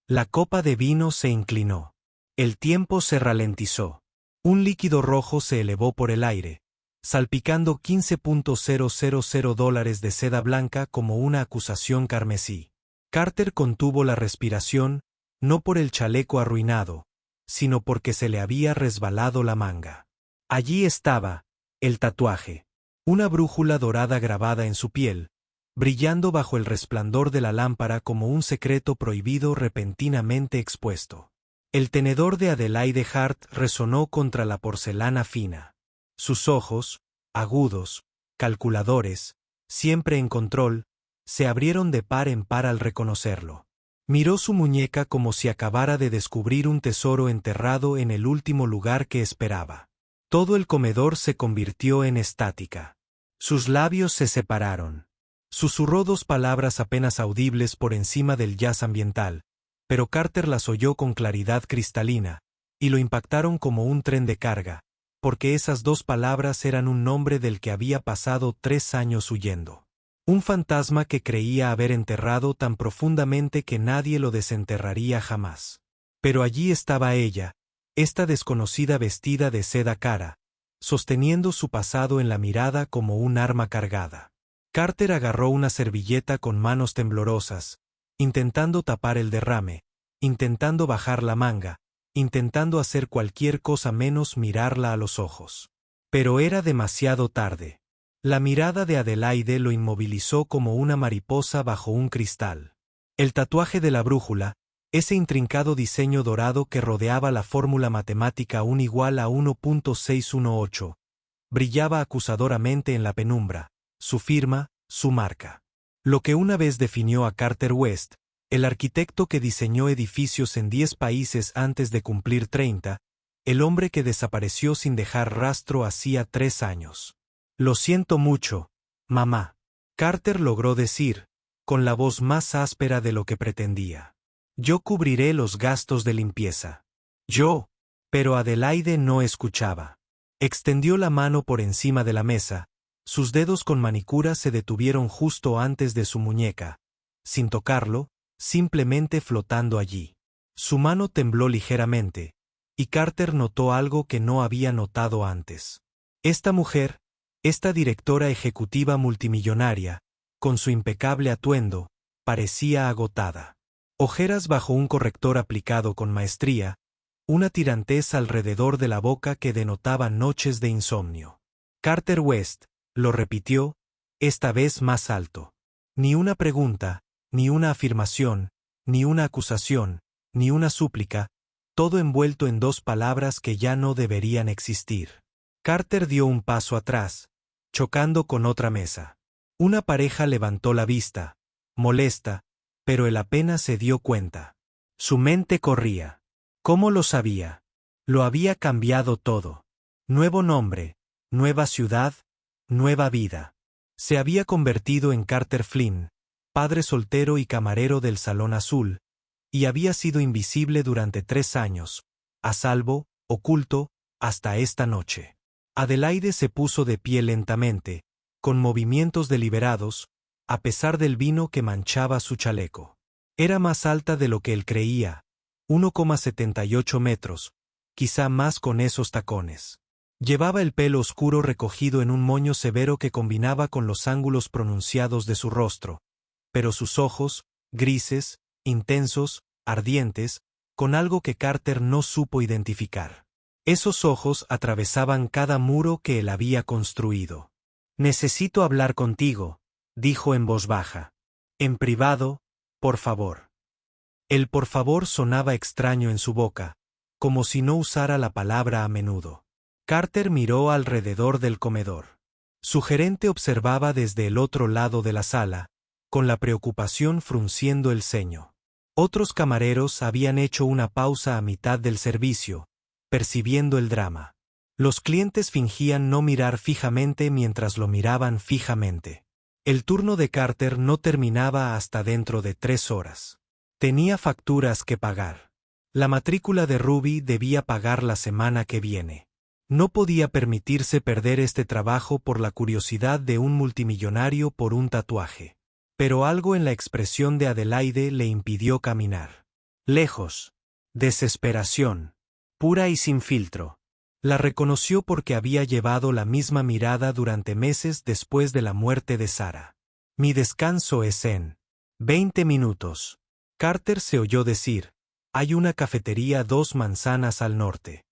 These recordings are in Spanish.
La copa de vino se inclinó. El tiempo se ralentizó. Un líquido rojo se elevó por el aire, salpicando $15,000 de seda blanca como una acusación carmesí. Carter contuvo la respiración, no por el chaleco arruinado, sino porque se le había resbalado la manga. Allí estaba, el tatuaje. Una brújula dorada grabada en su piel, brillando bajo el resplandor de la lámpara como un secreto prohibido repentinamente expuesto. El tenedor de Adelaide Hart resonó contra la porcelana fina. Sus ojos, agudos, calculadores, siempre en control, se abrieron de par en par al reconocerlo. Miró su muñeca como si acabara de descubrir un tesoro enterrado en el último lugar que esperaba. Todo el comedor se convirtió en estática. Sus labios se separaron. Susurró dos palabras apenas audibles por encima del jazz ambiental, pero Carter las oyó con claridad cristalina, y lo impactaron como un tren de carga, porque esas dos palabras eran un nombre del que había pasado 3 años huyendo. Un fantasma que creía haber enterrado tan profundamente que nadie lo desenterraría jamás. Pero allí estaba ella, esta desconocida vestida de seda cara, sosteniendo su pasado en la mirada como un arma cargada. Carter agarró una servilleta con manos temblorosas, intentando tapar el derrame, intentando bajar la manga, intentando hacer cualquier cosa menos mirarla a los ojos. Pero era demasiado tarde. La mirada de Adelaide lo inmovilizó como una mariposa bajo un cristal. El tatuaje de la brújula, ese intrincado diseño dorado que rodeaba la fórmula matemática 1 igual a 1.618, brillaba acusadoramente en la penumbra, su firma, su marca. Lo que una vez definió a Carter West, el arquitecto que diseñó edificios en 10 países antes de cumplir 30, el hombre que desapareció sin dejar rastro hacía 3 años. Lo siento mucho, mamá. Carter logró decir, con la voz más áspera de lo que pretendía. Yo cubriré los gastos de limpieza. Yo. Pero Adelaide no escuchaba. Extendió la mano por encima de la mesa, sus dedos con manicura se detuvieron justo antes de su muñeca, sin tocarlo, simplemente flotando allí. Su mano tembló ligeramente, y Carter notó algo que no había notado antes. Esta mujer, esta directora ejecutiva multimillonaria, con su impecable atuendo, parecía agotada. Ojeras bajo un corrector aplicado con maestría, una tirantez alrededor de la boca que denotaba noches de insomnio. Carter West, lo repitió, esta vez más alto. Ni una pregunta, ni una afirmación, ni una acusación, ni una súplica, todo envuelto en 2 palabras que ya no deberían existir. Carter dio un paso atrás, chocando con otra mesa. Una pareja levantó la vista, molesta, pero él apenas se dio cuenta. Su mente corría. ¿Cómo lo sabía? Lo había cambiado todo. Nuevo nombre, nueva ciudad, nueva vida. Se había convertido en Carter Flynn, padre soltero y camarero del Salón Azul, y había sido invisible durante 3 años, a salvo, oculto, hasta esta noche. Adelaide se puso de pie lentamente, con movimientos deliberados, a pesar del vino que manchaba su chaleco. Era más alta de lo que él creía, 1,78 metros, quizá más con esos tacones. Llevaba el pelo oscuro recogido en un moño severo que combinaba con los ángulos pronunciados de su rostro, pero sus ojos, grises, intensos, ardientes, con algo que Carter no supo identificar. Esos ojos atravesaban cada muro que él había construido. «Necesito hablar contigo», dijo en voz baja. «En privado, por favor». El por favor sonaba extraño en su boca, como si no usara la palabra a menudo. Carter miró alrededor del comedor. Su gerente observaba desde el otro lado de la sala, con la preocupación frunciendo el ceño. Otros camareros habían hecho una pausa a mitad del servicio, percibiendo el drama. Los clientes fingían no mirar fijamente mientras lo miraban fijamente. El turno de Carter no terminaba hasta dentro de 3 horas. Tenía facturas que pagar. La matrícula de Ruby debía pagar la semana que viene. No podía permitirse perder este trabajo por la curiosidad de un multimillonario por un tatuaje. Pero algo en la expresión de Adelaide le impidió caminar. Lejos. Desesperación. Pura y sin filtro. La reconoció porque había llevado la misma mirada durante meses después de la muerte de Sara. Mi descanso es en 20 minutos. Carter se oyó decir, hay una cafetería 2 manzanas al norte.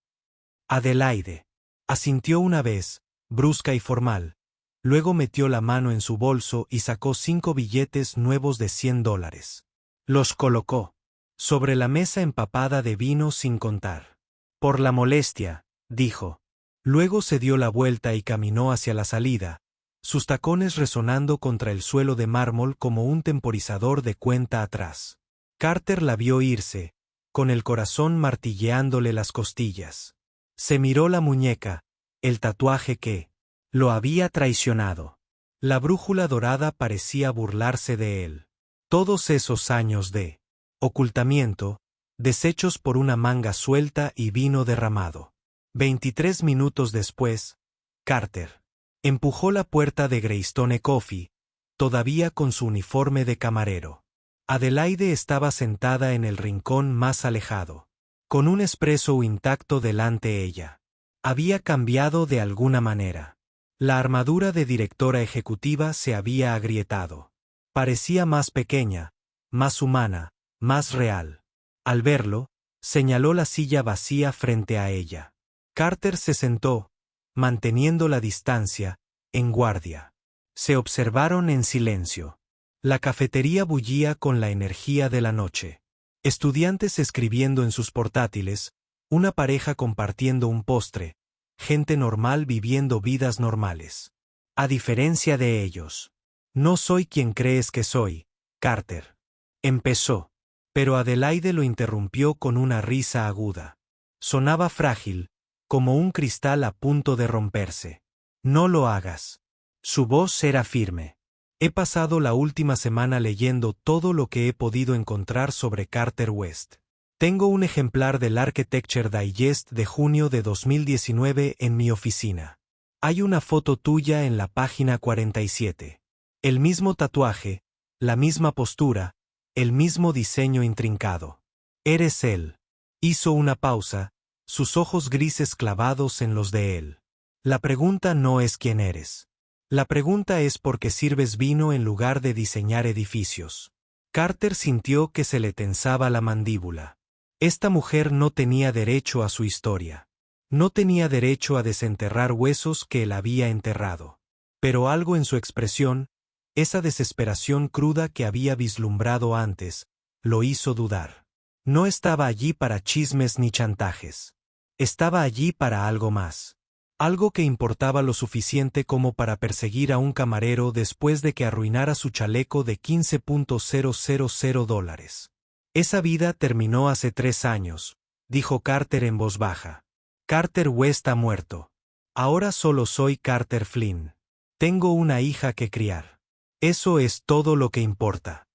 Adelaide. Asintió una vez, brusca y formal. Luego metió la mano en su bolso y sacó 5 billetes nuevos de $100. Los colocó sobre la mesa empapada de vino sin contar. Por la molestia, dijo. Luego se dio la vuelta y caminó hacia la salida, sus tacones resonando contra el suelo de mármol como un temporizador de cuenta atrás. Carter la vio irse, con el corazón martilleándole las costillas. Se miró la muñeca, el tatuaje que lo había traicionado. La brújula dorada parecía burlarse de él. Todos esos años de ocultamiento, deshechos por una manga suelta y vino derramado. 23 minutos después, Carter empujó la puerta de Greystone Coffee, todavía con su uniforme de camarero. Adelaide estaba sentada en el rincón más alejado, con un espresso intacto delante ella. Había cambiado de alguna manera. La armadura de directora ejecutiva se había agrietado. Parecía más pequeña, más humana, más real. Al verlo, señaló la silla vacía frente a ella. Carter se sentó, manteniendo la distancia, en guardia. Se observaron en silencio. La cafetería bullía con la energía de la noche. Estudiantes escribiendo en sus portátiles, una pareja compartiendo un postre, gente normal viviendo vidas normales. A diferencia de ellos. No soy quien crees que soy, Carter. Empezó. Pero Adelaide lo interrumpió con una risa aguda. Sonaba frágil, como un cristal a punto de romperse. No lo hagas. Su voz era firme. He pasado la última semana leyendo todo lo que he podido encontrar sobre Carter West. Tengo un ejemplar del Architecture Digest de junio de 2019 en mi oficina. Hay una foto tuya en la página 47. El mismo tatuaje, la misma postura, el mismo diseño intrincado. Eres él. Hizo una pausa, sus ojos grises clavados en los de él. La pregunta no es quién eres. La pregunta es por qué sirves vino en lugar de diseñar edificios. Carter sintió que se le tensaba la mandíbula. Esta mujer no tenía derecho a su historia. No tenía derecho a desenterrar huesos que él había enterrado. Pero algo en su expresión, esa desesperación cruda que había vislumbrado antes, lo hizo dudar. No estaba allí para chismes ni chantajes. Estaba allí para algo más. Algo que importaba lo suficiente como para perseguir a un camarero después de que arruinara su chaleco de $15,000. Esa vida terminó hace 3 años, dijo Carter en voz baja. Carter West ha muerto. Ahora solo soy Carter Flynn. Tengo una hija que criar. Eso es todo lo que importa.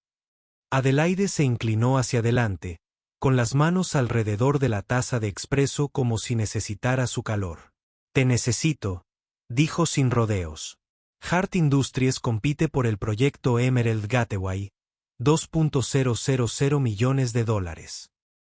Adelaide se inclinó hacia adelante, con las manos alrededor de la taza de expreso como si necesitara su calor. Te necesito, dijo sin rodeos. Hart Industries compite por el proyecto Emerald Gateway, $2.000 millones.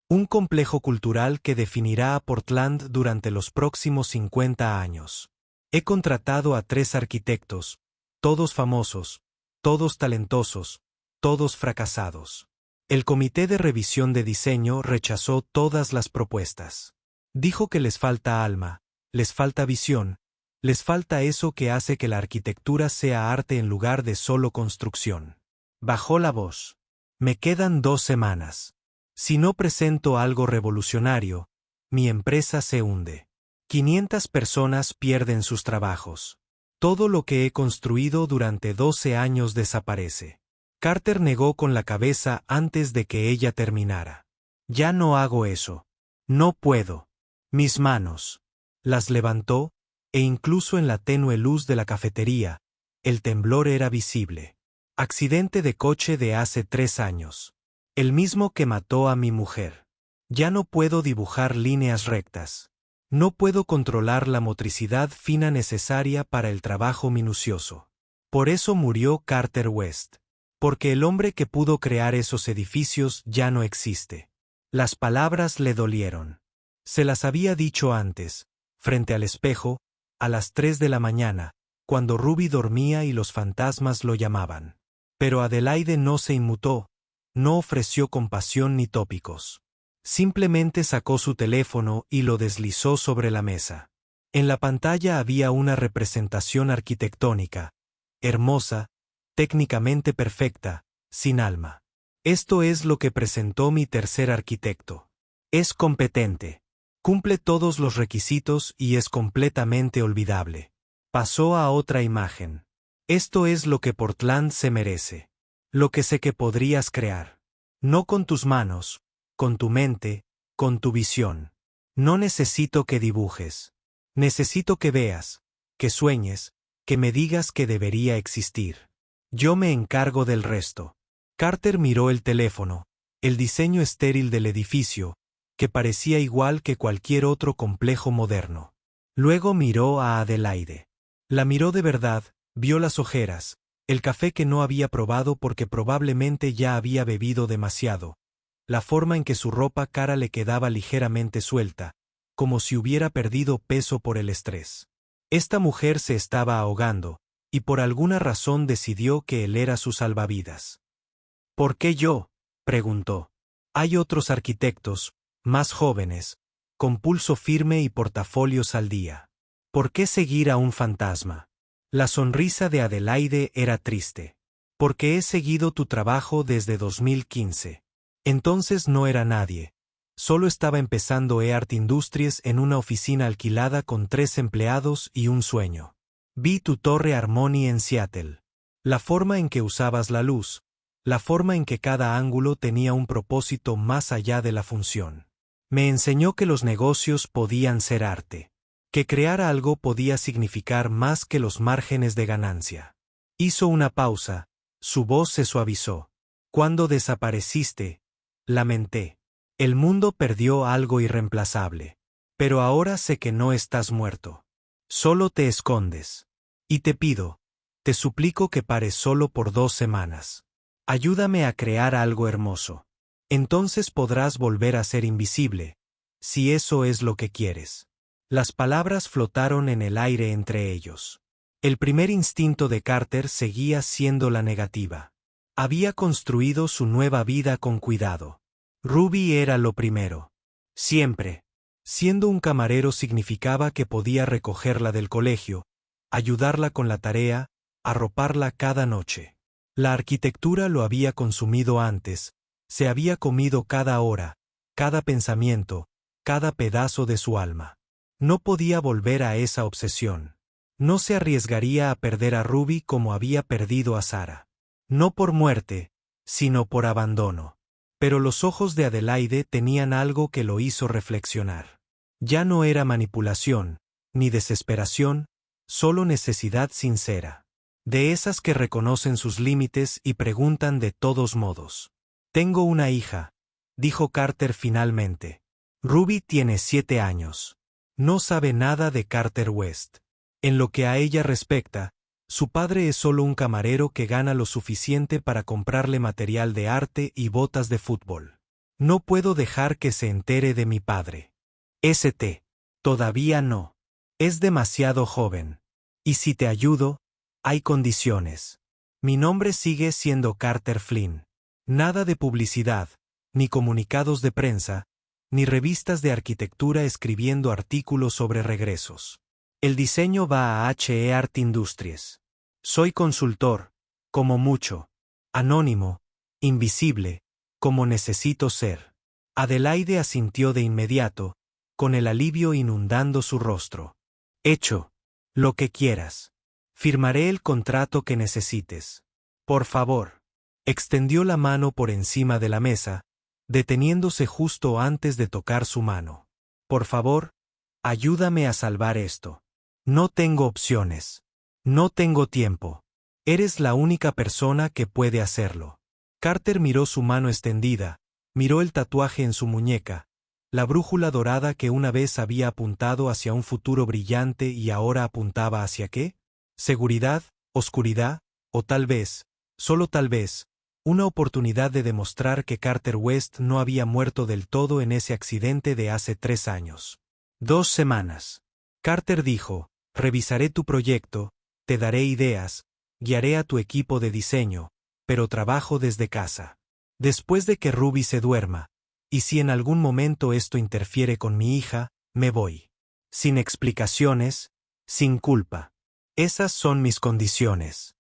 Un complejo cultural que definirá a Portland durante los próximos 50 años. He contratado a 3 arquitectos, todos famosos, todos talentosos, todos fracasados. El comité de revisión de diseño rechazó todas las propuestas. Dijo que les falta alma, les falta visión, les falta eso que hace que la arquitectura sea arte en lugar de solo construcción. Bajó la voz. Me quedan 2 semanas. Si no presento algo revolucionario, mi empresa se hunde. 500 personas pierden sus trabajos. Todo lo que he construido durante 12 años desaparece. Carter negó con la cabeza antes de que ella terminara. Ya no hago eso. No puedo. Mis manos. Las levantó, e incluso en la tenue luz de la cafetería, el temblor era visible. Accidente de coche de hace 3 años. El mismo que mató a mi mujer. Ya no puedo dibujar líneas rectas. No puedo controlar la motricidad fina necesaria para el trabajo minucioso. Por eso murió Carter West. Porque el hombre que pudo crear esos edificios ya no existe. Las palabras le dolieron. Se las había dicho antes, frente al espejo, a las 3 de la mañana, cuando Ruby dormía y los fantasmas lo llamaban. Pero Adelaide no se inmutó, no ofreció compasión ni tópicos. Simplemente sacó su teléfono y lo deslizó sobre la mesa. En la pantalla había una representación arquitectónica, hermosa, técnicamente perfecta, sin alma. Esto es lo que presentó mi tercer arquitecto. Es competente. Cumple todos los requisitos y es completamente olvidable. Pasó a otra imagen. Esto es lo que Portland se merece. Lo que sé que podrías crear. No con tus manos, con tu mente, con tu visión. No necesito que dibujes. Necesito que veas, que sueñes, que me digas que debería existir. Yo me encargo del resto. Carter miró el teléfono, el diseño estéril del edificio, que parecía igual que cualquier otro complejo moderno. Luego miró a Adelaide. La miró de verdad, vio las ojeras, el café que no había probado porque probablemente ya había bebido demasiado, la forma en que su ropa cara le quedaba ligeramente suelta, como si hubiera perdido peso por el estrés. Esta mujer se estaba ahogando, y por alguna razón decidió que él era su salvavidas. ¿Por qué yo?, preguntó. Hay otros arquitectos, más jóvenes, con pulso firme y portafolios al día. ¿Por qué seguir a un fantasma? La sonrisa de Adelaide era triste. Porque he seguido tu trabajo desde 2015. Entonces no era nadie. Solo estaba empezando eArt Industries en una oficina alquilada con 3 empleados y un sueño. Vi tu torre Harmony en Seattle. La forma en que usabas la luz, la forma en que cada ángulo tenía un propósito más allá de la función. Me enseñó que los negocios podían ser arte. Que crear algo podía significar más que los márgenes de ganancia. Hizo una pausa, su voz se suavizó. Cuando desapareciste, lamenté. El mundo perdió algo irreemplazable. Pero ahora sé que no estás muerto. Solo te escondes. Y te pido, te suplico que pares solo por 2 semanas. Ayúdame a crear algo hermoso. Entonces podrás volver a ser invisible, si eso es lo que quieres. Las palabras flotaron en el aire entre ellos. El primer instinto de Carter seguía siendo la negativa. Había construido su nueva vida con cuidado. Ruby era lo primero. Siempre. Siendo un camarero significaba que podía recogerla del colegio, ayudarla con la tarea, arroparla cada noche. La arquitectura lo había consumido antes, se había comido cada hora, cada pensamiento, cada pedazo de su alma. No podía volver a esa obsesión. No se arriesgaría a perder a Ruby como había perdido a Sarah. No por muerte, sino por abandono. Pero los ojos de Adelaide tenían algo que lo hizo reflexionar. Ya no era manipulación, ni desesperación, solo necesidad sincera. De esas que reconocen sus límites y preguntan de todos modos. Tengo una hija, dijo Carter finalmente. Ruby tiene 7 años. No sabe nada de Carter West. En lo que a ella respecta, su padre es solo un camarero que gana lo suficiente para comprarle material de arte y botas de fútbol. No puedo dejar que se entere de mi padre. Todavía no. Es demasiado joven. Y si te ayudo, hay condiciones. Mi nombre sigue siendo Carter Flynn. Nada de publicidad, ni comunicados de prensa, ni revistas de arquitectura escribiendo artículos sobre regresos. El diseño va a eArt Industries. Soy consultor, como mucho. Anónimo, invisible, como necesito ser. Adelaide asintió de inmediato, con el alivio inundando su rostro. Hecho. Lo que quieras. Firmaré el contrato que necesites. Por favor. Extendió la mano por encima de la mesa, deteniéndose justo antes de tocar su mano. Por favor, ayúdame a salvar esto. No tengo opciones. No tengo tiempo. Eres la única persona que puede hacerlo. Carter miró su mano extendida, miró el tatuaje en su muñeca, la brújula dorada que una vez había apuntado hacia un futuro brillante y ahora apuntaba hacia ¿qué? Seguridad, oscuridad, o tal vez, solo tal vez, Una oportunidad de demostrar que Carter West no había muerto del todo en ese accidente de hace 3 años. 2 semanas. Carter dijo, revisaré tu proyecto, te daré ideas, guiaré a tu equipo de diseño, pero trabajo desde casa. Después de que Ruby se duerma, y si en algún momento esto interfiere con mi hija, me voy. Sin explicaciones, sin culpa. Esas son mis condiciones.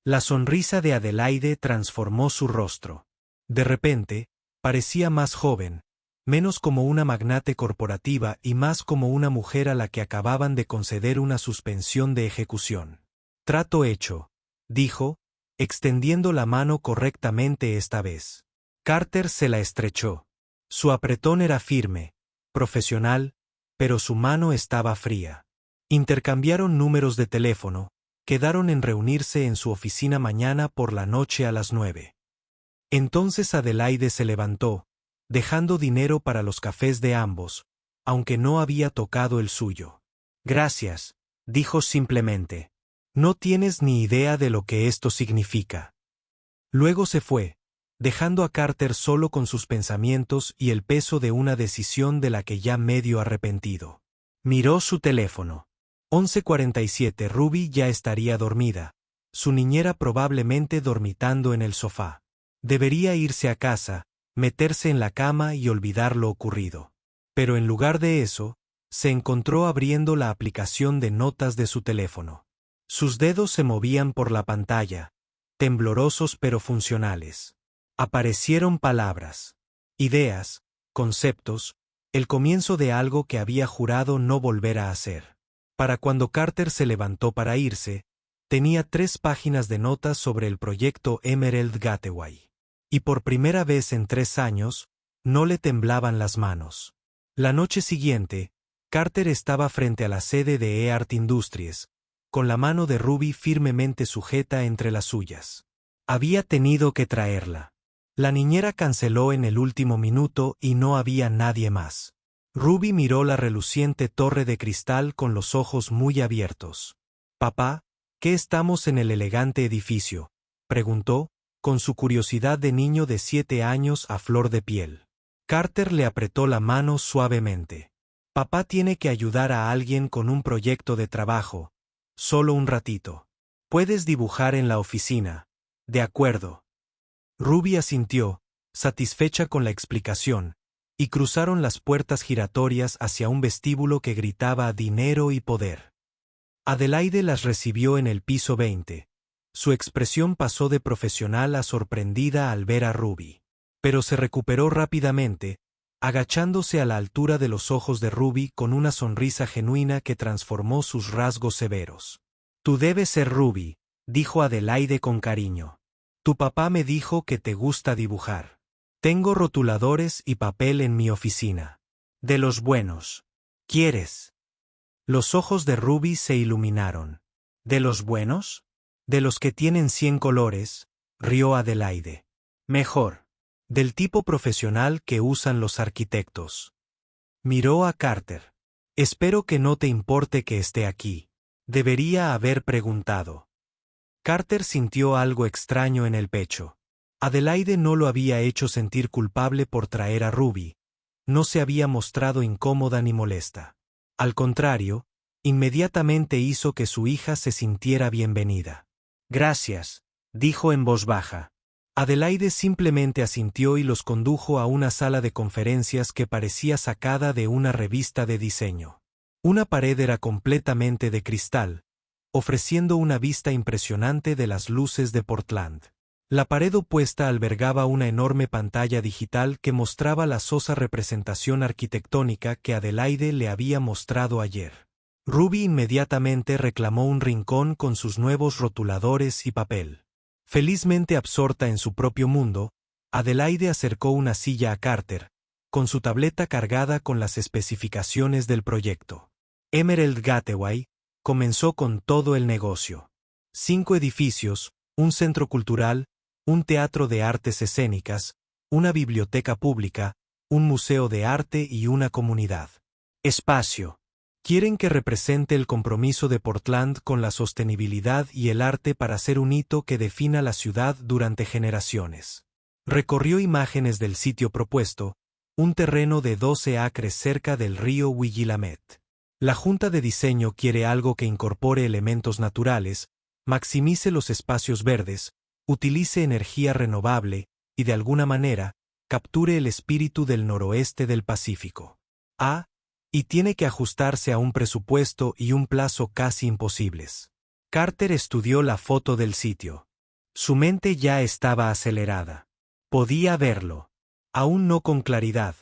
La sonrisa de Adelaide transformó su rostro. De repente, parecía más joven, menos como una magnate corporativa y más como una mujer a la que acababan de conceder una suspensión de ejecución. Trato hecho, dijo, extendiendo la mano correctamente esta vez. Carter se la estrechó. Su apretón era firme, profesional, pero su mano estaba fría. Intercambiaron números de teléfono, quedaron en reunirse en su oficina mañana por la noche a las 9. Entonces Adelaide se levantó, dejando dinero para los cafés de ambos, aunque no había tocado el suyo. Gracias, dijo simplemente. No tienes ni idea de lo que esto significa. Luego se fue, dejando a Carter solo con sus pensamientos y el peso de una decisión de la que ya medio arrepentido. Miró su teléfono. 11:47. Ruby ya estaría dormida, su niñera probablemente dormitando en el sofá. Debería irse a casa, meterse en la cama y olvidar lo ocurrido. Pero en lugar de eso, se encontró abriendo la aplicación de notas de su teléfono. Sus dedos se movían por la pantalla, temblorosos pero funcionales. Aparecieron palabras, ideas, conceptos, el comienzo de algo que había jurado no volver a hacer. Para cuando Carter se levantó para irse, tenía 3 páginas de notas sobre el proyecto Emerald Gateway. Y por primera vez en 3 años, no le temblaban las manos. La noche siguiente, Carter estaba frente a la sede de eArt Industries, con la mano de Ruby firmemente sujeta entre las suyas. Había tenido que traerla. La niñera canceló en el último minuto y no había nadie más. Ruby miró la reluciente torre de cristal con los ojos muy abiertos. «Papá, ¿qué estamos en el elegante edificio?», preguntó, con su curiosidad de niño de 7 años a flor de piel. Carter le apretó la mano suavemente. «Papá tiene que ayudar a alguien con un proyecto de trabajo. Solo un ratito. Puedes dibujar en la oficina». «De acuerdo». Ruby asintió, satisfecha con la explicación, y cruzaron las puertas giratorias hacia un vestíbulo que gritaba dinero y poder. Adelaide las recibió en el piso 20. Su expresión pasó de profesional a sorprendida al ver a Ruby. Pero se recuperó rápidamente, agachándose a la altura de los ojos de Ruby con una sonrisa genuina que transformó sus rasgos severos. «Tú debes ser Ruby», dijo Adelaide con cariño. «Tu papá me dijo que te gusta dibujar. Tengo rotuladores y papel en mi oficina. De los buenos. ¿Quieres?». Los ojos de Ruby se iluminaron. «¿De los buenos?». «De los que tienen 100 colores», rió Adelaide. «Mejor. Del tipo profesional que usan los arquitectos». Miró a Carter. «Espero que no te importe que esté aquí. Debería haber preguntado». Carter sintió algo extraño en el pecho. Adelaide no lo había hecho sentir culpable por traer a Ruby. No se había mostrado incómoda ni molesta. Al contrario, inmediatamente hizo que su hija se sintiera bienvenida. «Gracias», dijo en voz baja. Adelaide simplemente asintió y los condujo a una sala de conferencias que parecía sacada de una revista de diseño. Una pared era completamente de cristal, ofreciendo una vista impresionante de las luces de Portland. La pared opuesta albergaba una enorme pantalla digital que mostraba la sosa representación arquitectónica que Adelaide le había mostrado ayer. Ruby inmediatamente reclamó un rincón con sus nuevos rotuladores y papel. Felizmente absorta en su propio mundo, Adelaide acercó una silla a Carter, con su tableta cargada con las especificaciones del proyecto. Emerald Gateway comenzó con todo el negocio. 5 edificios, un centro cultural, un teatro de artes escénicas, una biblioteca pública, un museo de arte y una comunidad. Espacio. Quieren que represente el compromiso de Portland con la sostenibilidad y el arte para ser un hito que defina la ciudad durante generaciones. Recorrió imágenes del sitio propuesto, un terreno de 12 acres cerca del río Willamette. La Junta de Diseño quiere algo que incorpore elementos naturales, maximice los espacios verdes, utilice energía renovable y, de alguna manera, capture el espíritu del noroeste del Pacífico. Y tiene que ajustarse a un presupuesto y un plazo casi imposibles. Carter estudió la foto del sitio. Su mente ya estaba acelerada. Podía verlo. Aún no con claridad,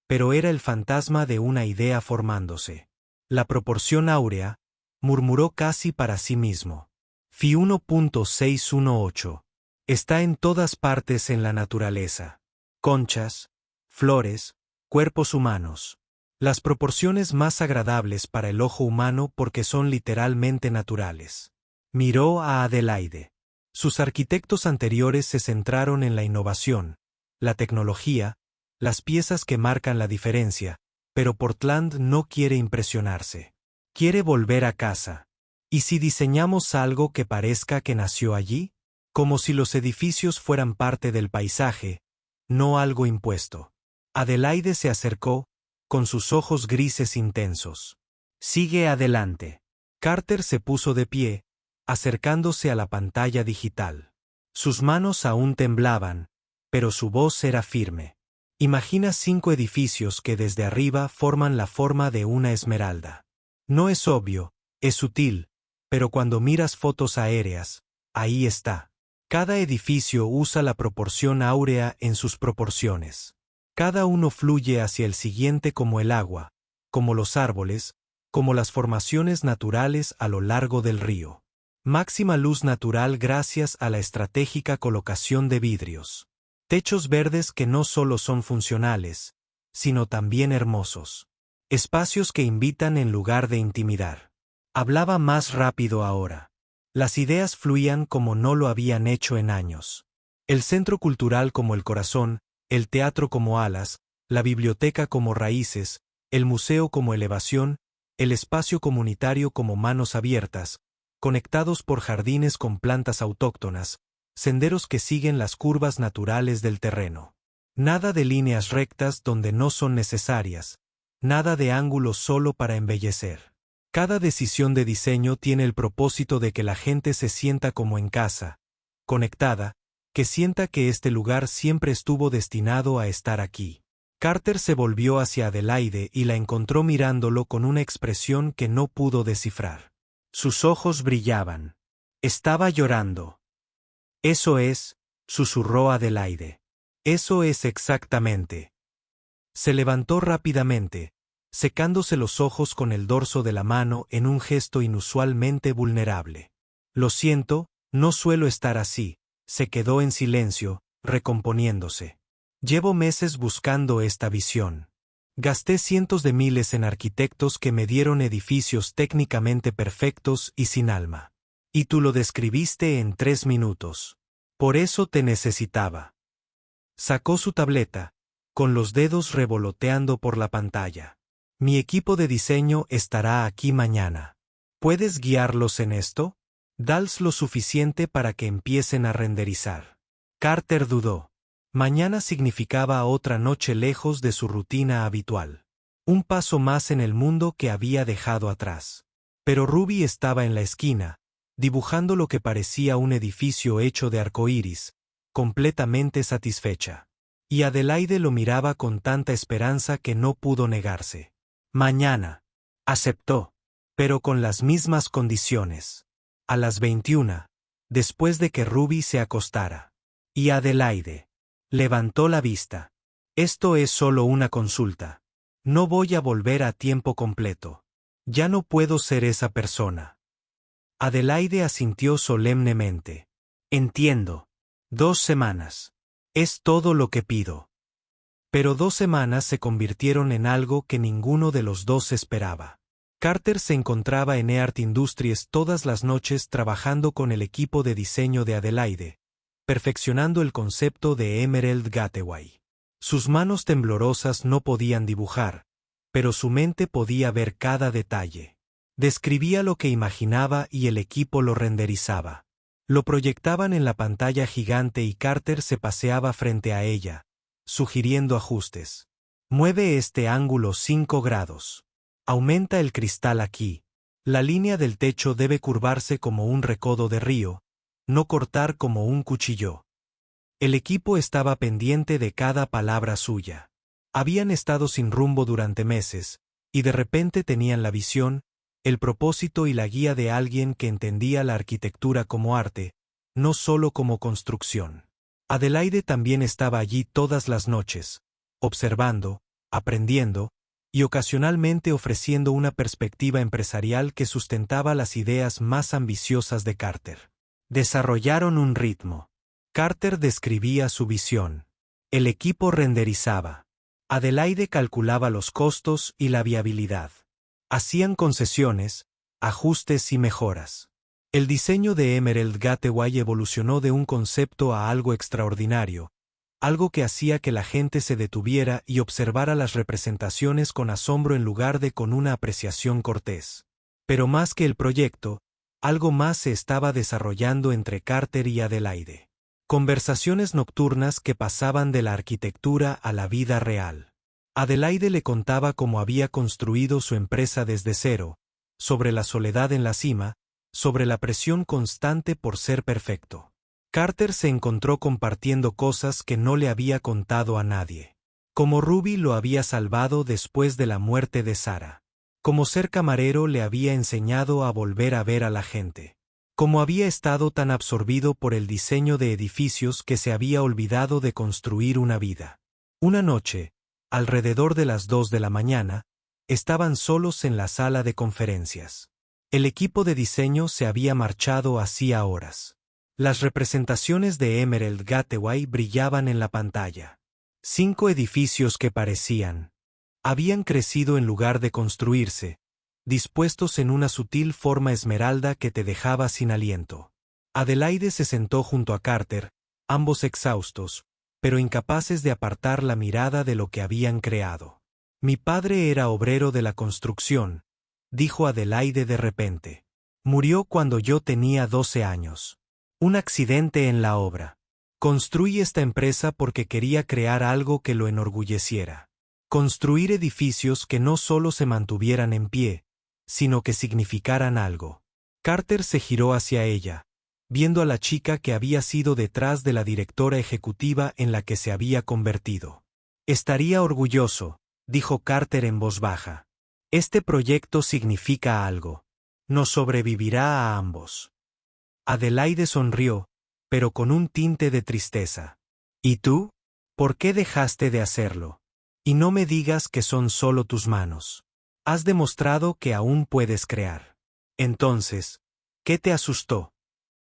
pero era el fantasma de una idea formándose. La proporción áurea, murmuró casi para sí mismo. Fi 1.618. Está en todas partes en la naturaleza. Conchas, flores, cuerpos humanos. Las proporciones más agradables para el ojo humano porque son literalmente naturales. Miró a Adelaide. Sus arquitectos anteriores se centraron en la innovación, la tecnología, las piezas que marcan la diferencia, pero Portland no quiere impresionarse. Quiere volver a casa. ¿Y si diseñamos algo que parezca que nació allí? Como si los edificios fueran parte del paisaje, no algo impuesto. Adelaide se acercó, con sus ojos grises intensos. Sigue adelante. Carter se puso de pie, acercándose a la pantalla digital. Sus manos aún temblaban, pero su voz era firme. Imagina 5 edificios que desde arriba forman la forma de una esmeralda. No es obvio, es sutil, pero cuando miras fotos aéreas, ahí está. Cada edificio usa la proporción áurea en sus proporciones. Cada uno fluye hacia el siguiente como el agua, como los árboles, como las formaciones naturales a lo largo del río. Máxima luz natural gracias a la estratégica colocación de vidrios. Techos verdes que no solo son funcionales, sino también hermosos. Espacios que invitan en lugar de intimidar. Hablaba más rápido ahora. Las ideas fluían como no lo habían hecho en años. El centro cultural como el corazón, el teatro como alas, la biblioteca como raíces, el museo como elevación, el espacio comunitario como manos abiertas, conectados por jardines con plantas autóctonas, senderos que siguen las curvas naturales del terreno. Nada de líneas rectas donde no son necesarias, nada de ángulos solo para embellecer. Cada decisión de diseño tiene el propósito de que la gente se sienta como en casa, conectada, que sienta que este lugar siempre estuvo destinado a estar aquí. Carter se volvió hacia Adelaide y la encontró mirándolo con una expresión que no pudo descifrar. Sus ojos brillaban. Estaba llorando. Eso es, susurró Adelaide. Eso es exactamente. Se levantó rápidamente, secándose los ojos con el dorso de la mano en un gesto inusualmente vulnerable. Lo siento, no suelo estar así. Se quedó en silencio, recomponiéndose. Llevo meses buscando esta visión. Gasté cientos de miles en arquitectos que me dieron edificios técnicamente perfectos y sin alma. Y tú lo describiste en 3 minutos. Por eso te necesitaba. Sacó su tableta, con los dedos revoloteando por la pantalla. Mi equipo de diseño estará aquí mañana. ¿Puedes guiarlos en esto? Dales lo suficiente para que empiecen a renderizar. Carter dudó. Mañana significaba otra noche lejos de su rutina habitual. Un paso más en el mundo que había dejado atrás. Pero Ruby estaba en la esquina, dibujando lo que parecía un edificio hecho de arcoíris, completamente satisfecha. Y Adelaide lo miraba con tanta esperanza que no pudo negarse. Mañana. Aceptó. Pero con las mismas condiciones. A las 21, después de que Ruby se acostara. Y Adelaide levantó la vista. Esto es solo una consulta. No voy a volver a tiempo completo. Ya no puedo ser esa persona. Adelaide asintió solemnemente. Entiendo. 2 semanas. Es todo lo que pido. Pero 2 semanas se convirtieron en algo que ninguno de los dos esperaba. Carter se encontraba en Earth Industries todas las noches trabajando con el equipo de diseño de Adelaide, perfeccionando el concepto de Emerald Gateway. Sus manos temblorosas no podían dibujar, pero su mente podía ver cada detalle. Describía lo que imaginaba y el equipo lo renderizaba. Lo proyectaban en la pantalla gigante y Carter se paseaba frente a ella, sugiriendo ajustes. Mueve este ángulo 5 grados. Aumenta el cristal aquí. La línea del techo debe curvarse como un recodo de río, no cortar como un cuchillo. El equipo estaba pendiente de cada palabra suya. Habían estado sin rumbo durante meses, y de repente tenían la visión, el propósito y la guía de alguien que entendía la arquitectura como arte, no solo como construcción. Adelaide también estaba allí todas las noches, observando, aprendiendo, y ocasionalmente ofreciendo una perspectiva empresarial que sustentaba las ideas más ambiciosas de Carter. Desarrollaron un ritmo. Carter describía su visión. El equipo renderizaba. Adelaide calculaba los costos y la viabilidad. Hacían concesiones, ajustes y mejoras. El diseño de Emerald Gateway evolucionó de un concepto a algo extraordinario, algo que hacía que la gente se detuviera y observara las representaciones con asombro en lugar de con una apreciación cortés. Pero más que el proyecto, algo más se estaba desarrollando entre Carter y Adelaide. Conversaciones nocturnas que pasaban de la arquitectura a la vida real. Adelaide le contaba cómo había construido su empresa desde cero, sobre la soledad en la cima, sobre la presión constante por ser perfecto. Carter se encontró compartiendo cosas que no le había contado a nadie. Como Ruby lo había salvado después de la muerte de Sarah. Como ser camarero le había enseñado a volver a ver a la gente. Como había estado tan absorbido por el diseño de edificios que se había olvidado de construir una vida. Una noche, alrededor de las 2 de la mañana, estaban solos en la sala de conferencias. El equipo de diseño se había marchado hacía horas. Las representaciones de Emerald Gateway brillaban en la pantalla. 5 edificios que habían crecido en lugar de construirse, dispuestos en una sutil forma esmeralda que te dejaba sin aliento. Adelaide se sentó junto a Carter, ambos exhaustos, pero incapaces de apartar la mirada de lo que habían creado. Mi padre era obrero de la construcción, dijo Adelaide de repente. Murió cuando yo tenía 12 años. Un accidente en la obra. Construí esta empresa porque quería crear algo que lo enorgulleciera. Construir edificios que no solo se mantuvieran en pie, sino que significaran algo. Carter se giró hacia ella, viendo a la chica que había sido detrás de la directora ejecutiva en la que se había convertido. Estaría orgulloso, dijo Carter en voz baja. Este proyecto significa algo. Nos sobrevivirá a ambos. Adelaide sonrió, pero con un tinte de tristeza. ¿Y tú? ¿Por qué dejaste de hacerlo? Y no me digas que son solo tus manos. Has demostrado que aún puedes crear. Entonces, ¿qué te asustó?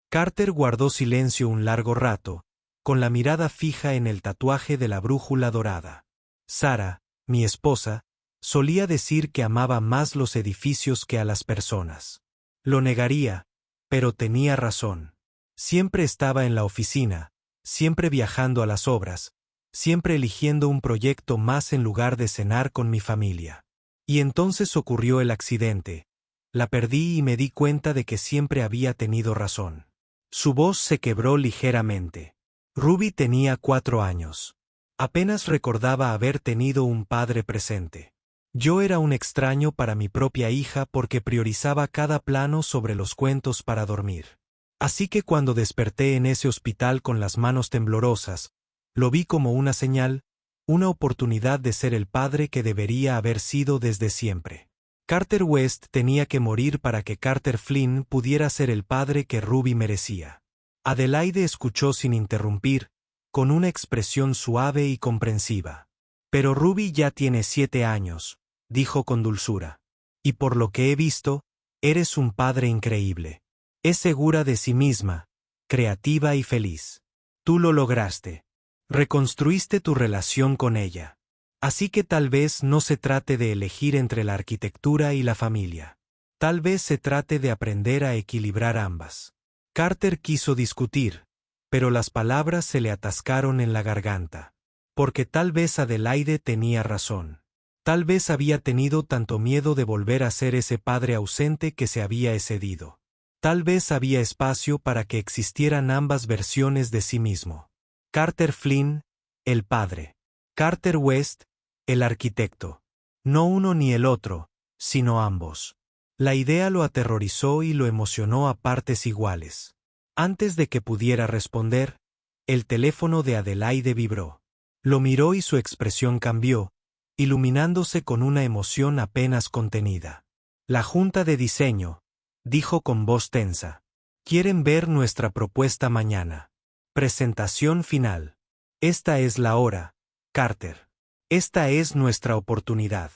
Carter guardó silencio un largo rato, con la mirada fija en el tatuaje de la brújula dorada. Sarah, mi esposa, solía decir que amaba más los edificios que a las personas. Lo negaría, pero tenía razón. Siempre estaba en la oficina, siempre viajando a las obras, siempre eligiendo un proyecto más en lugar de cenar con mi familia. Y entonces ocurrió el accidente. La perdí y me di cuenta de que siempre había tenido razón. Su voz se quebró ligeramente. Ruby tenía 4 años. Apenas recordaba haber tenido un padre presente. Yo era un extraño para mi propia hija porque priorizaba cada plano sobre los cuentos para dormir. Así que cuando desperté en ese hospital con las manos temblorosas, lo vi como una señal, una oportunidad de ser el padre que debería haber sido desde siempre. Carter West tenía que morir para que Carter Flynn pudiera ser el padre que Ruby merecía. Adelaide escuchó sin interrumpir, con una expresión suave y comprensiva. Pero Ruby ya tiene 7 años, dijo con dulzura. Y por lo que he visto, eres un padre increíble. Es segura de sí misma, creativa y feliz. Tú lo lograste. Reconstruiste tu relación con ella. Así que tal vez no se trate de elegir entre la arquitectura y la familia. Tal vez se trate de aprender a equilibrar ambas. Carter quiso discutir, pero las palabras se le atascaron en la garganta. Porque tal vez Adelaide tenía razón. Tal vez había tenido tanto miedo de volver a ser ese padre ausente que se había excedido. Tal vez había espacio para que existieran ambas versiones de sí mismo. Carter Flynn, el padre. Carter West, el arquitecto. No uno ni el otro, sino ambos. La idea lo aterrorizó y lo emocionó a partes iguales. Antes de que pudiera responder, el teléfono de Adelaide vibró. Lo miró y su expresión cambió, iluminándose con una emoción apenas contenida. La junta de diseño, dijo con voz tensa. Quieren ver nuestra propuesta mañana. Presentación final. Esta es la hora, Carter. Esta es nuestra oportunidad.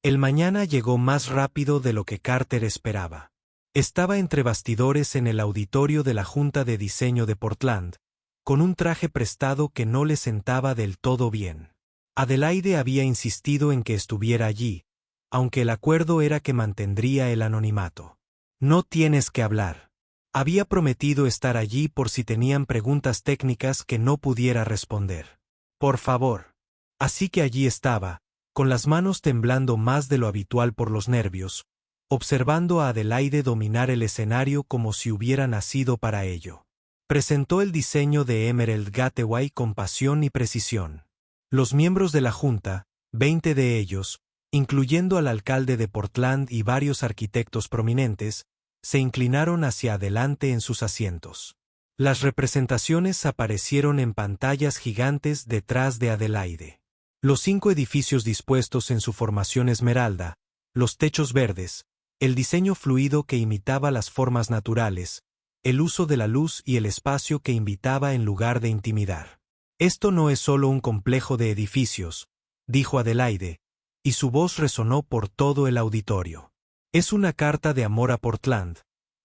El mañana llegó más rápido de lo que Carter esperaba. Estaba entre bastidores en el auditorio de la Junta de Diseño de Portland, con un traje prestado que no le sentaba del todo bien. Adelaide había insistido en que estuviera allí, aunque el acuerdo era que mantendría el anonimato. No tienes que hablar. Había prometido estar allí por si tenían preguntas técnicas que no pudiera responder. Por favor. Así que allí estaba, con las manos temblando más de lo habitual por los nervios, observando a Adelaide dominar el escenario como si hubiera nacido para ello. Presentó el diseño de Emerald Gateway con pasión y precisión. Los miembros de la Junta, 20 de ellos, incluyendo al alcalde de Portland y varios arquitectos prominentes, se inclinaron hacia adelante en sus asientos. Las representaciones aparecieron en pantallas gigantes detrás de Adelaide. Los 5 edificios dispuestos en su formación esmeralda, los techos verdes, el diseño fluido que imitaba las formas naturales, el uso de la luz y el espacio que invitaba en lugar de intimidar. Esto no es solo un complejo de edificios, dijo Adelaide, y su voz resonó por todo el auditorio. Es una carta de amor a Portland,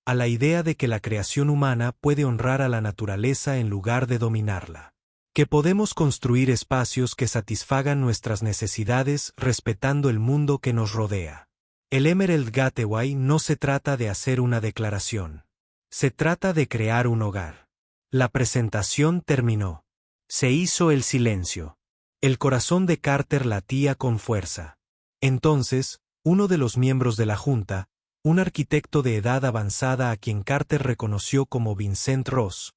a la idea de que la creación humana puede honrar a la naturaleza en lugar de dominarla. Que podemos construir espacios que satisfagan nuestras necesidades respetando el mundo que nos rodea. El Emerald Gateway no se trata de hacer una declaración. Se trata de crear un hogar. La presentación terminó. Se hizo el silencio. El corazón de Carter latía con fuerza. Entonces, uno de los miembros de la Junta, un arquitecto de edad avanzada a quien Carter reconoció como Vincent Ross,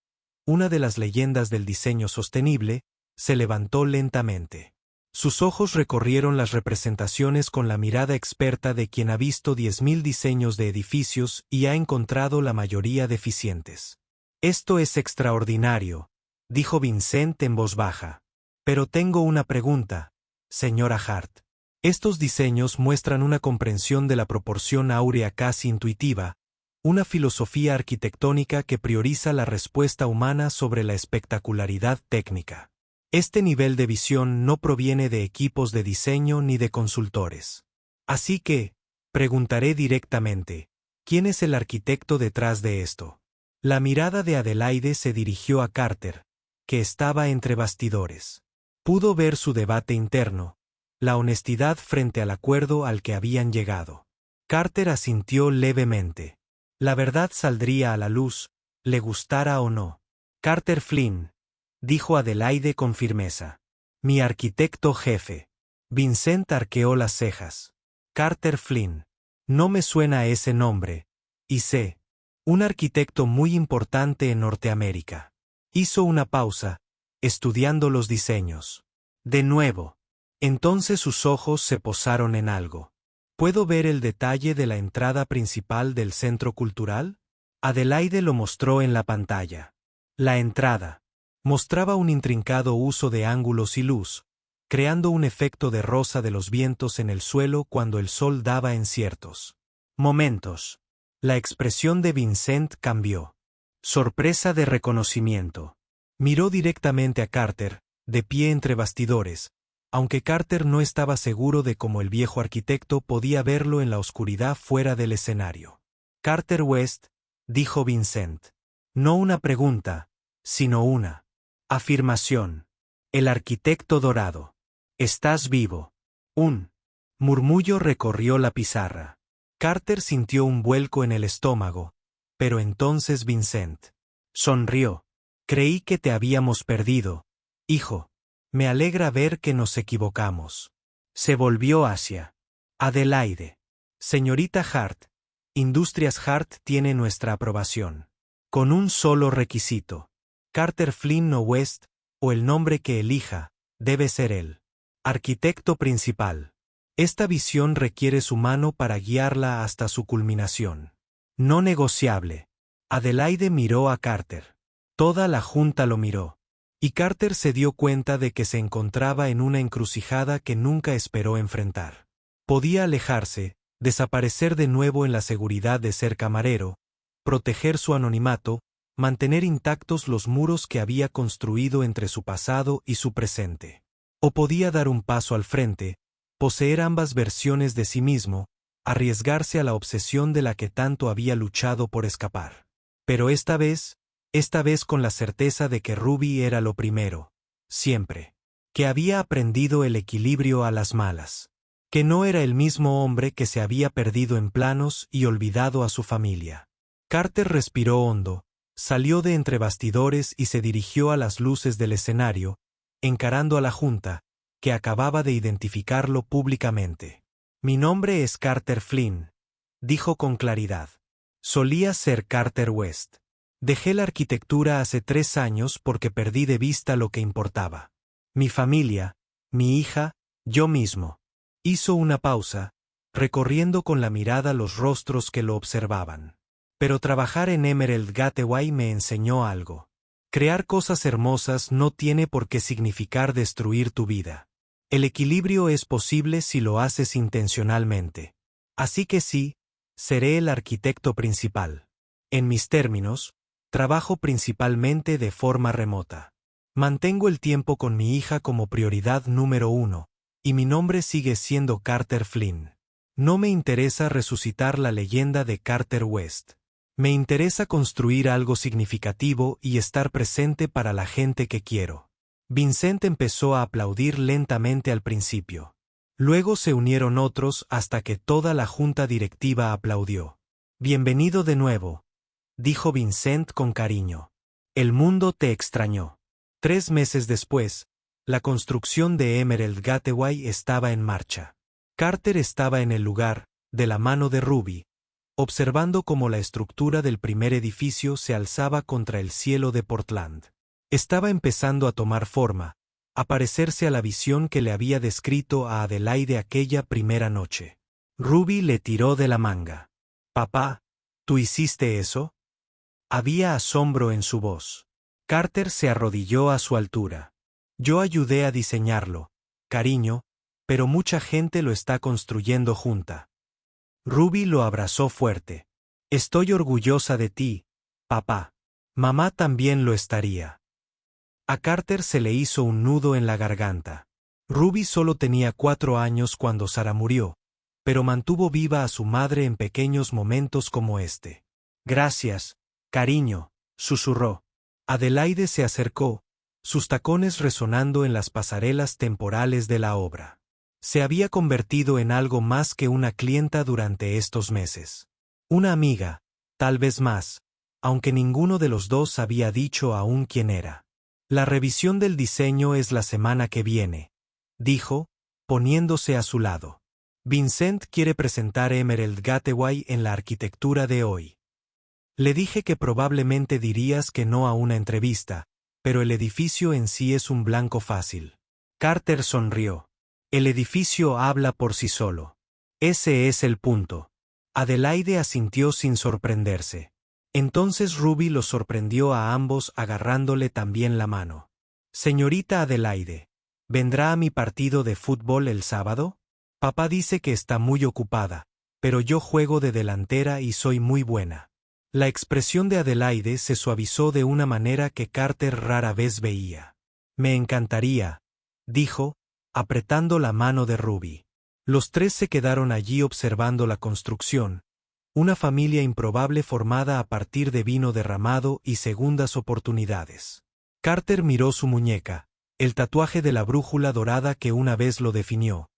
una de las leyendas del diseño sostenible, se levantó lentamente. Sus ojos recorrieron las representaciones con la mirada experta de quien ha visto 10.000 diseños de edificios y ha encontrado la mayoría deficientes. Esto es extraordinario, dijo Vincent en voz baja. Pero tengo una pregunta, señora Hart. Estos diseños muestran una comprensión de la proporción áurea casi intuitiva, una filosofía arquitectónica que prioriza la respuesta humana sobre la espectacularidad técnica. Este nivel de visión no proviene de equipos de diseño ni de consultores. Así que, preguntaré directamente, ¿quién es el arquitecto detrás de esto? La mirada de Adelaide se dirigió a Carter, que estaba entre bastidores. Pudo ver su debate interno, la honestidad frente al acuerdo al que habían llegado. Carter asintió levemente. La verdad saldría a la luz, le gustara o no. Carter Flynn, dijo Adelaide con firmeza. Mi arquitecto jefe. Vincent arqueó las cejas. Carter Flynn. No me suena ese nombre. Y sé. Un arquitecto muy importante en Norteamérica. Hizo una pausa, estudiando los diseños. De nuevo. Entonces sus ojos se posaron en algo. ¿Puedo ver el detalle de la entrada principal del centro cultural? Adelaide lo mostró en la pantalla. La entrada. Mostraba un intrincado uso de ángulos y luz, creando un efecto de rosa de los vientos en el suelo cuando el sol daba en ciertos momentos. La expresión de Vincent cambió. Sorpresa de reconocimiento. Miró directamente a Carter, de pie entre bastidores, aunque Carter no estaba seguro de cómo el viejo arquitecto podía verlo en la oscuridad fuera del escenario. Carter West, dijo Vincent. No una pregunta, sino una afirmación. El arquitecto dorado. Estás vivo. Un murmullo recorrió la pizarra. Carter sintió un vuelco en el estómago, pero entonces Vincent sonrió. Creí que te habíamos perdido, hijo. Me alegra ver que nos equivocamos. Se volvió hacia Adelaide. Señorita Hart, Industrias Hart tiene nuestra aprobación. Con un solo requisito. Carter Flynn o West, o el nombre que elija, debe ser el arquitecto principal. Esta visión requiere su mano para guiarla hasta su culminación. No negociable. Adelaide miró a Carter. Toda la junta lo miró. Y Carter se dio cuenta de que se encontraba en una encrucijada que nunca esperó enfrentar. Podía alejarse, desaparecer de nuevo en la seguridad de ser camarero, proteger su anonimato, mantener intactos los muros que había construido entre su pasado y su presente. O podía dar un paso al frente, poseer ambas versiones de sí mismo, arriesgarse a la obsesión de la que tanto había luchado por escapar. Pero esta vez con la certeza de que Ruby era lo primero, siempre. Que había aprendido el equilibrio a las malas. Que no era el mismo hombre que se había perdido en planos y olvidado a su familia. Carter respiró hondo, salió de entre bastidores y se dirigió a las luces del escenario, encarando a la junta, que acababa de identificarlo públicamente. Mi nombre es Carter Flynn, dijo con claridad. Solía ser Carter West. Dejé la arquitectura hace 3 años porque perdí de vista lo que importaba. Mi familia, mi hija, yo mismo. Hizo una pausa, recorriendo con la mirada los rostros que lo observaban. Pero trabajar en Emerald Gateway me enseñó algo. Crear cosas hermosas no tiene por qué significar destruir tu vida. El equilibrio es posible si lo haces intencionalmente. Así que sí, seré el arquitecto principal. En mis términos, trabajo principalmente de forma remota. Mantengo el tiempo con mi hija como prioridad número 1, y mi nombre sigue siendo Carter Flynn. No me interesa resucitar la leyenda de Carter West. Me interesa construir algo significativo y estar presente para la gente que quiero. Vincent empezó a aplaudir lentamente al principio. Luego se unieron otros hasta que toda la junta directiva aplaudió. Bienvenido de nuevo, dijo Vincent con cariño. El mundo te extrañó. 3 meses después, la construcción de Emerald Gateway estaba en marcha. Carter estaba en el lugar, de la mano de Ruby, observando cómo la estructura del primer edificio se alzaba contra el cielo de Portland. Estaba empezando a tomar forma, a parecerse a la visión que le había descrito a Adelaide aquella primera noche. Ruby le tiró de la manga. «Papá, ¿tú hiciste eso?» Había asombro en su voz. Carter se arrodilló a su altura. «Yo ayudé a diseñarlo, cariño, pero mucha gente lo está construyendo junta». Ruby lo abrazó fuerte. «Estoy orgullosa de ti, papá. Mamá también lo estaría». A Carter se le hizo un nudo en la garganta. Ruby solo tenía 4 años cuando Sarah murió, pero mantuvo viva a su madre en pequeños momentos como este. «Gracias, cariño», susurró. Adelaide se acercó, sus tacones resonando en las pasarelas temporales de la obra. Se había convertido en algo más que una clienta durante estos meses. Una amiga, tal vez más, aunque ninguno de los dos había dicho aún quién era. «La revisión del diseño es la semana que viene», dijo, poniéndose a su lado. «Vincent quiere presentar Emerald Gateway en la arquitectura de hoy. Le dije que probablemente dirías que no a una entrevista, pero el edificio en sí es un blanco fácil». Carter sonrió. «El edificio habla por sí solo. Ese es el punto». Adelaide asintió sin sorprenderse. Entonces Ruby los sorprendió a ambos agarrándole también la mano. «Señorita Adelaide, ¿vendrá a mi partido de fútbol el sábado? Papá dice que está muy ocupada, pero yo juego de delantera y soy muy buena». La expresión de Adelaide se suavizó de una manera que Carter rara vez veía. «Me encantaría», dijo, apretando la mano de Ruby. Los 3 se quedaron allí observando la construcción, una familia improbable formada a partir de vino derramado y segundas oportunidades. Carter miró su muñeca, el tatuaje de la brújula dorada que una vez lo definió.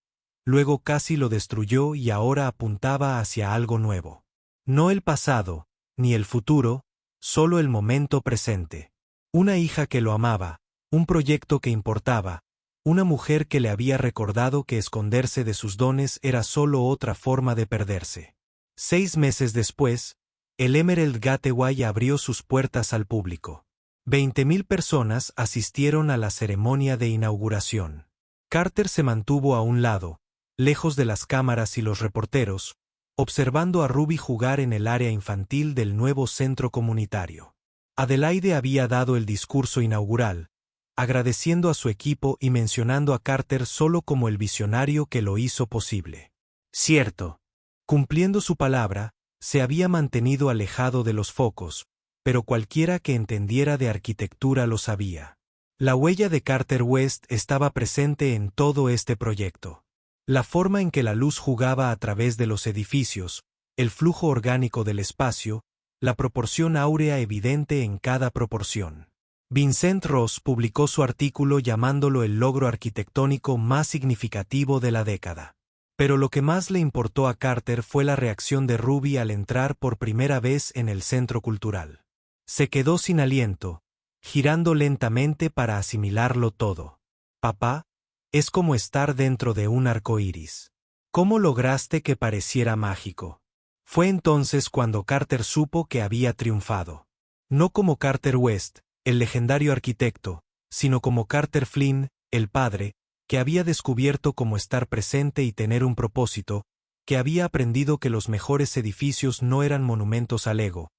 Luego casi lo destruyó y ahora apuntaba hacia algo nuevo. No el pasado, ni el futuro, solo el momento presente. Una hija que lo amaba, un proyecto que importaba, Una mujer que le había recordado que esconderse de sus dones era solo otra forma de perderse. 6 meses después, el Emerald Gateway abrió sus puertas al público. 20.000 personas asistieron a la ceremonia de inauguración. Carter se mantuvo a un lado, lejos de las cámaras y los reporteros, observando a Ruby jugar en el área infantil del nuevo centro comunitario. Adelaide había dado el discurso inaugural, agradeciendo a su equipo y mencionando a Carter solo como el visionario que lo hizo posible. Cierto. Cumpliendo su palabra, se había mantenido alejado de los focos, pero cualquiera que entendiera de arquitectura lo sabía. La huella de Carter West estaba presente en todo este proyecto. La forma en que la luz jugaba a través de los edificios, el flujo orgánico del espacio, la proporción áurea evidente en cada proporción. Vincent Ross publicó su artículo llamándolo el logro arquitectónico más significativo de la década. Pero lo que más le importó a Carter fue la reacción de Ruby al entrar por primera vez en el centro cultural. Se quedó sin aliento, girando lentamente para asimilarlo todo. Papá, es como estar dentro de un arco iris. ¿Cómo lograste que pareciera mágico? Fue entonces cuando Carter supo que había triunfado. No como Carter West, el legendario arquitecto, sino como Carter Flynn, el padre, que había descubierto cómo estar presente y tener un propósito, que había aprendido que los mejores edificios no eran monumentos al ego,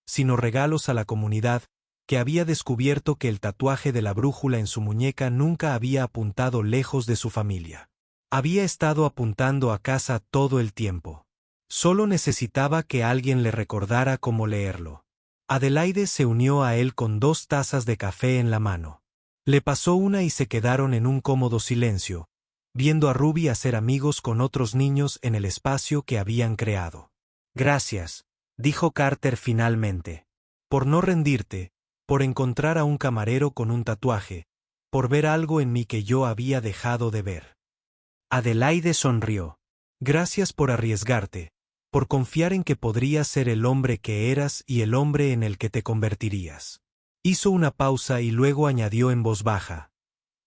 sino regalos a la comunidad, que había descubierto que el tatuaje de la brújula en su muñeca nunca había apuntado lejos de su familia. Había estado apuntando a casa todo el tiempo. Solo necesitaba que alguien le recordara cómo leerlo. Adelaide se unió a él con 2 tazas de café en la mano. Le pasó una y se quedaron en un cómodo silencio, viendo a Ruby hacer amigos con otros niños en el espacio que habían creado. Gracias, dijo Carter finalmente. Por no rendirte, por encontrar a un camarero con un tatuaje, por ver algo en mí que yo había dejado de ver. Adelaide sonrió. Gracias por arriesgarte, por confiar en que podrías ser el hombre que eras y el hombre en el que te convertirías. Hizo una pausa y luego añadió en voz baja.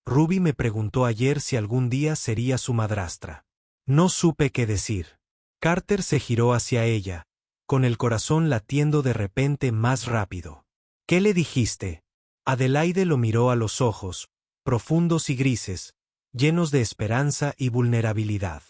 Ruby me preguntó ayer si algún día sería su madrastra. No supe qué decir. Carter se giró hacia ella, con el corazón latiendo de repente más rápido. ¿Qué le dijiste? Adelaide lo miró a los ojos, profundos y grises, llenos de esperanza y vulnerabilidad.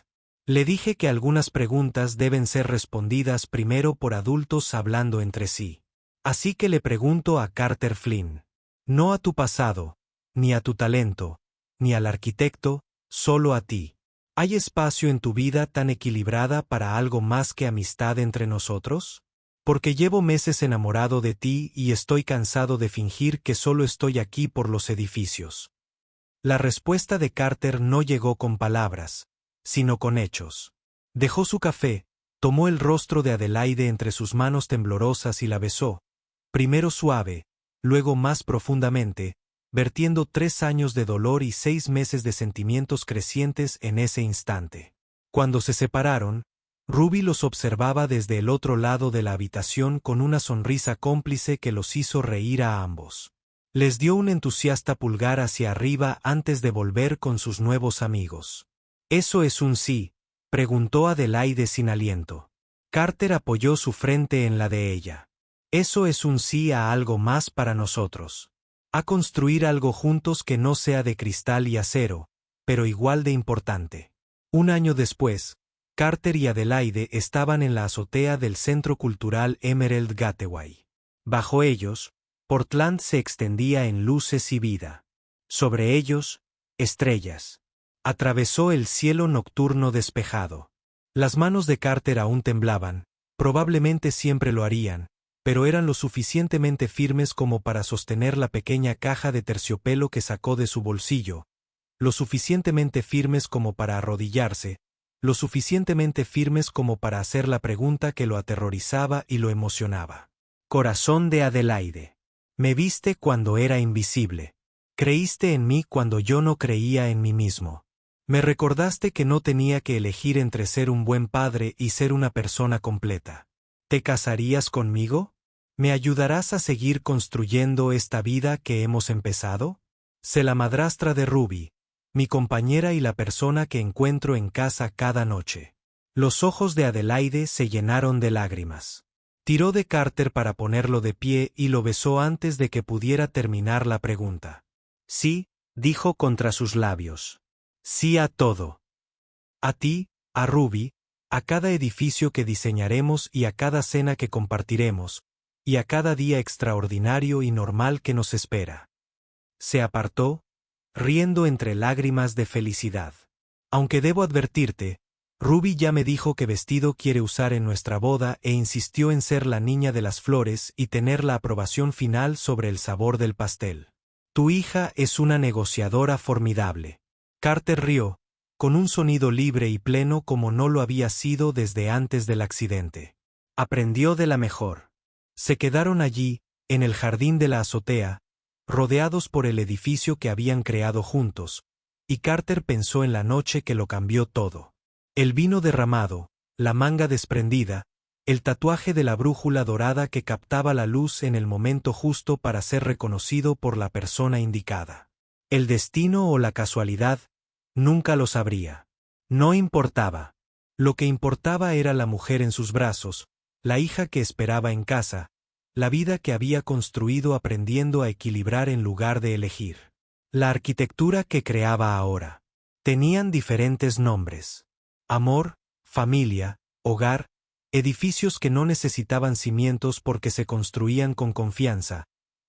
Le dije que algunas preguntas deben ser respondidas primero por adultos hablando entre sí. Así que le pregunto a Carter Flynn. No a tu pasado, ni a tu talento, ni al arquitecto, solo a ti. ¿Hay espacio en tu vida tan equilibrada para algo más que amistad entre nosotros? Porque llevo meses enamorado de ti y estoy cansado de fingir que solo estoy aquí por los edificios. La respuesta de Carter no llegó con palabras, sino con hechos. Dejó su café, tomó el rostro de Adelaide entre sus manos temblorosas y la besó, primero suave, luego más profundamente, vertiendo 3 años de dolor y 6 meses de sentimientos crecientes en ese instante. Cuando se separaron, Ruby los observaba desde el otro lado de la habitación con una sonrisa cómplice que los hizo reír a ambos. Les dio un entusiasta pulgar hacia arriba antes de volver con sus nuevos amigos. ¿Eso es un sí?, preguntó Adelaide sin aliento. Carter apoyó su frente en la de ella. Eso es un sí a algo más para nosotros. A construir algo juntos que no sea de cristal y acero, pero igual de importante. Un año después, Carter y Adelaide estaban en la azotea del Centro Cultural Emerald Gateway. Bajo ellos, Portland se extendía en luces y vida. Sobre ellos, estrellas. Atravesó el cielo nocturno despejado. Las manos de Carter aún temblaban, probablemente siempre lo harían, pero eran lo suficientemente firmes como para sostener la pequeña caja de terciopelo que sacó de su bolsillo, lo suficientemente firmes como para arrodillarse, lo suficientemente firmes como para hacer la pregunta que lo aterrorizaba y lo emocionaba. Corazón de Adelaide. Me viste cuando era invisible. Creíste en mí cuando yo no creía en mí mismo. Me recordaste que no tenía que elegir entre ser un buen padre y ser una persona completa. ¿Te casarías conmigo? ¿Me ayudarás a seguir construyendo esta vida que hemos empezado? Sé la madrastra de Ruby, mi compañera y la persona que encuentro en casa cada noche. Los ojos de Adelaide se llenaron de lágrimas. Tiró de Carter para ponerlo de pie y lo besó antes de que pudiera terminar la pregunta. Sí, dijo contra sus labios. Sí a todo. A ti, a Ruby, a cada edificio que diseñaremos y a cada cena que compartiremos, y a cada día extraordinario y normal que nos espera. Se apartó, riendo entre lágrimas de felicidad. Aunque debo advertirte, Ruby ya me dijo qué vestido quiere usar en nuestra boda e insistió en ser la niña de las flores y tener la aprobación final sobre el sabor del pastel. Tu hija es una negociadora formidable. Carter rió, con un sonido libre y pleno como no lo había sido desde antes del accidente. Aprendió de la mejor. Se quedaron allí, en el jardín de la azotea, rodeados por el edificio que habían creado juntos, y Carter pensó en la noche que lo cambió todo. El vino derramado, la manga desprendida, el tatuaje de la brújula dorada que captaba la luz en el momento justo para ser reconocido por la persona indicada. El destino o la casualidad, nunca lo sabría. No importaba. Lo que importaba era la mujer en sus brazos, la hija que esperaba en casa, la vida que había construido aprendiendo a equilibrar en lugar de elegir. La arquitectura que creaba ahora. Tenían diferentes nombres. Amor, familia, hogar, edificios que no necesitaban cimientos porque se construían con confianza,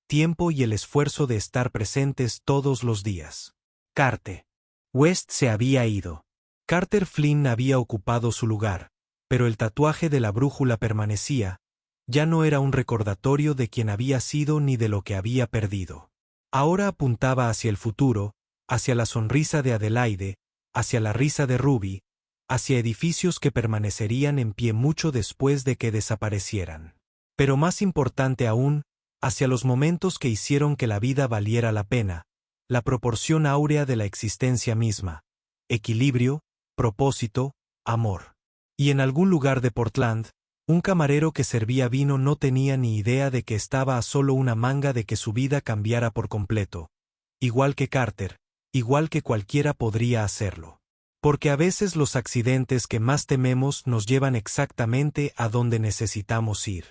tiempo y el esfuerzo de estar presentes todos los días. Carter. West se había ido. Carter Flynn había ocupado su lugar, pero el tatuaje de la brújula permanecía, ya no era un recordatorio de quién había sido ni de lo que había perdido. Ahora apuntaba hacia el futuro, hacia la sonrisa de Adelaide, hacia la risa de Ruby, hacia edificios que permanecerían en pie mucho después de que desaparecieran. Pero más importante aún, hacia los momentos que hicieron que la vida valiera la pena, la proporción áurea de la existencia misma, equilibrio, propósito, amor. Y en algún lugar de Portland, un camarero que servía vino no tenía ni idea de que estaba a solo una manga de que su vida cambiara por completo. Igual que Carter, igual que cualquiera podría hacerlo. Porque a veces los accidentes que más tememos nos llevan exactamente a donde necesitamos ir.